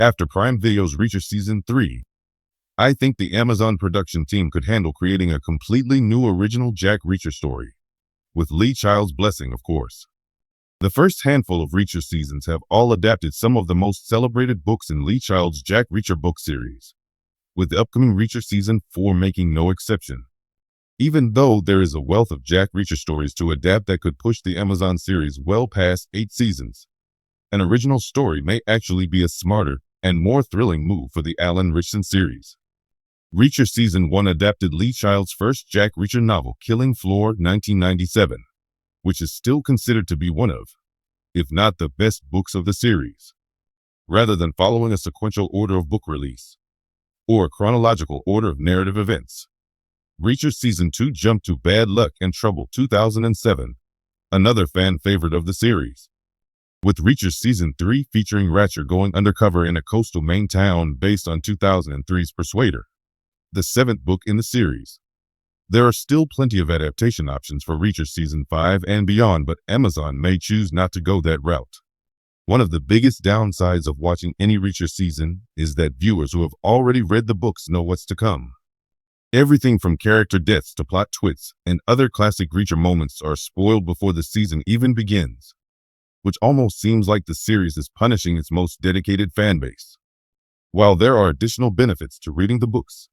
After Prime Video's Reacher Season 3, I think the Amazon production team could handle creating a completely new original Jack Reacher story, with Lee Child's blessing, of course. The first handful of Reacher seasons have all adapted some of the most celebrated books in Lee Child's Jack Reacher book series, with the upcoming Reacher Season 4 making no exception. Even though there is a wealth of Jack Reacher stories to adapt that could push the Amazon series well past 8 seasons, an original story may actually be a smarter and more thrilling move for the Alan Ritchson series. Reacher Season 1 adapted Lee Child's first Jack Reacher novel, Killing Floor 1997, which is still considered to be one of, if not the best books of the series. Rather than following a sequential order of book release, or a chronological order of narrative events, Reacher Season 2 jumped to Bad Luck and Trouble 2007, another fan favorite of the series, with Reacher Season 3 featuring Ratcher going undercover in a coastal Maine town based on 2003's Persuader, the 7th book in the series. There are still plenty of adaptation options for Reacher Season 5 and beyond, but Amazon may choose not to go that route. One of the biggest downsides of watching any Reacher season is that viewers who have already read the books know what's to come. Everything from character deaths to plot twists and other classic Reacher moments are spoiled before the season even begins, which almost seems like the series is punishing its most dedicated fan base. While there are additional benefits to reading the books,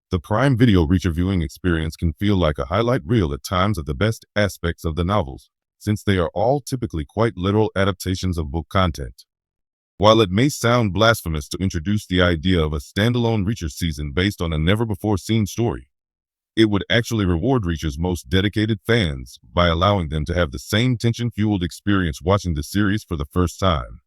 the Prime Video Reacher viewing experience can feel like a highlight reel at times of the best aspects of the novels, since they are all typically quite literal adaptations of book content. While it may sound blasphemous to introduce the idea of a standalone Reacher season based on a never-before-seen story, it would actually reward Reacher's most dedicated fans by allowing them to have the same tension-fueled experience watching the series for the first time.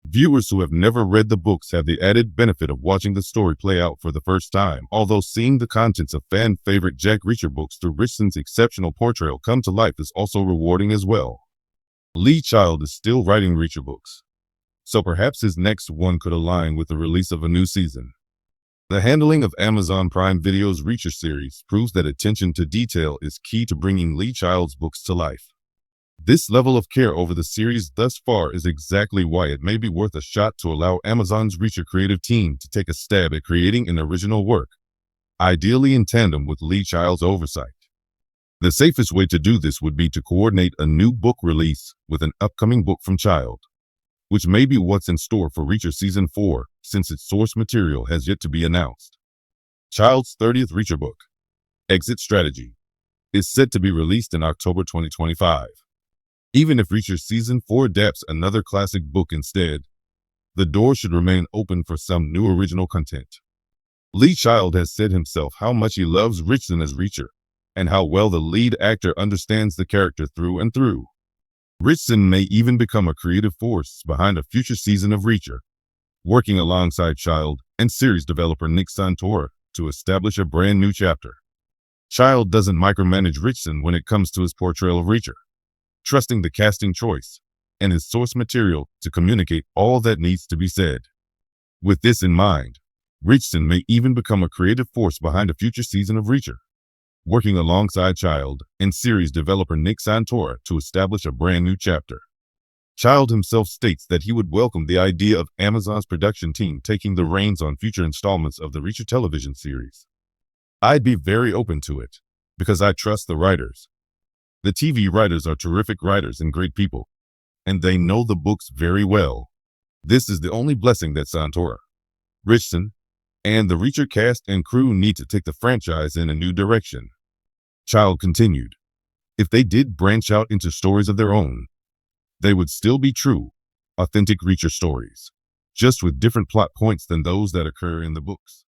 Viewers who have never read the books have the added benefit of watching the story play out for the first time, although seeing the contents of fan-favorite Jack Reacher books through Ritchson's exceptional portrayal come to life is also rewarding as well. Lee Child is still writing Reacher books, so perhaps his next one could align with the release of a new season. The handling of Amazon Prime Video's Reacher series proves that attention to detail is key to bringing Lee Child's books to life. This level of care over the series thus far is exactly why it may be worth a shot to allow Amazon's Reacher creative team to take a stab at creating an original work, ideally in tandem with Lee Child's oversight. The safest way to do this would be to coordinate a new book release with an upcoming book from Child, which may be what's in store for Reacher Season 4, since its source material has yet to be announced. Child's 30th Reacher book, Exit Strategy, is set to be released in October 2025. Even if Reacher Season 4 adapts another classic book instead, the door should remain open for some new original content. Lee Child has said himself how much he loves Ritchson as Reacher, and how well the lead actor understands the character through and through. Ritchson may even become a creative force behind a future season of Reacher, working alongside Child and series developer Nick Santora to establish a brand new chapter. Child doesn't micromanage Ritchson when it comes to his portrayal of Reacher, trusting the casting choice and his source material to communicate all that needs to be said. With this in mind, Ritchson may even become a creative force behind a future season of Reacher, working alongside Child and series developer Nick Santora to establish a brand new chapter. Child himself states that he would welcome the idea of Amazon's production team taking the reins on future installments of the Reacher television series. I'd be very open to it, because I trust the writers. The TV writers are terrific writers and great people, and they know the books very well. This is the only blessing that Santora, Ritchson, and the Reacher cast and crew need to take the franchise in a new direction. Child continued, if they did branch out into stories of their own, they would still be true, authentic Reacher stories, just with different plot points than those that occur in the books.